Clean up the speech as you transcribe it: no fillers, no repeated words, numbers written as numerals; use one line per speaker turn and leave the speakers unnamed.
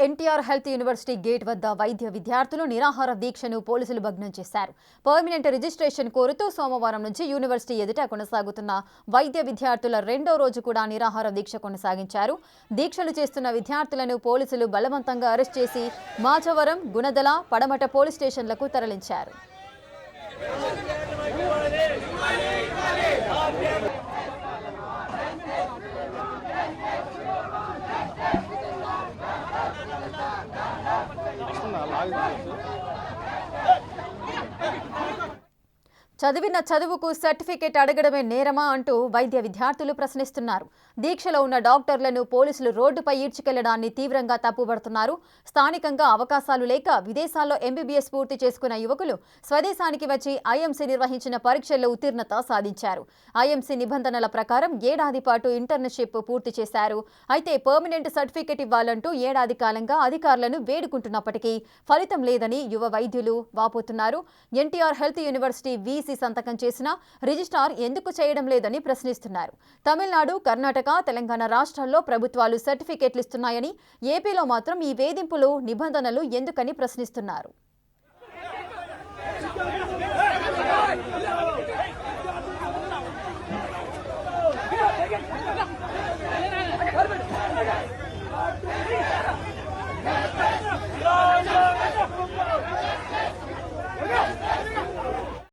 NTR health university gate వద్ద వైద్య విద్యార్థులు నిరాహార దీక్షను పోలీసులు భగ్నం చేశారు. పర్మనెంట్ రిజిస్ట్రేషన్ కోరుతూ సోమవారం నుంచి యూనివర్సిటీ ఎదుట కొనసాగుతున్న వైద్య విద్యార్థుల రెండో రోజు కూడా నిరాహార దీక్ష కొనసాగించారు. దీక్షలు చేస్తున్న విద్యార్థులను పోలీసులు బలవంతంగా అరెస్ట్ చేసి మాచవరం, గుణదల, పడమట పోలీస్ స్టేషన్లకు తరలించారు. చదివిన చదువుకు సర్టిఫికేట్ అడగడమే నేరమా అంటూ వైద్య విద్యార్థులు ప్రశ్నిస్తున్నారు. దీక్షలో ఉన్న డాక్టర్లను పోలీసులు రోడ్డుపై ఈడ్చుకెళ్లడాన్ని తీవ్రంగా తప్పుపడుతున్నారు. స్థానికంగా అవకాశాలు లేక విదేశాల్లో ఎంబీబీఎస్ పూర్తి చేసుకున్న యువకులు స్వదేశానికి వచ్చి ఐఎంసీ నిర్వహించిన పరీక్షల్లో ఉత్తీర్ణత సాధించారు. ఐఎంసీ నిబంధనల ప్రకారం ఏడాది పాటు ఇంటర్న్షిప్ పూర్తి చేశారు. అయితే పర్మనెంట్ సర్టిఫికేట్ ఇవ్వాలంటూ ఏడాది కాలంగా అధికారులను వేడుకుంటున్నప్పటికీ ఫలితం లేదని యువ వైద్యులు వాపోతున్నారు. ఎన్టీఆర్ హెల్త్ యూనివర్సిటీ వీసీ సంతకం చేసిన రిజిస్ట్రార్ ఎందుకు చేయడం లేదని ప్రశ్నిస్తున్నారు. తమిళనాడు, కర్ణాటక, తెలంగాణ రాష్ట్రాల్లో ప్రభుత్వాలు సర్టిఫికేట్లు ఇస్తున్నాయని, ఏపీలో మాత్రం ఈ వేధింపులు, నిబంధనలు ఎందుకని ప్రశ్నిస్తున్నారు.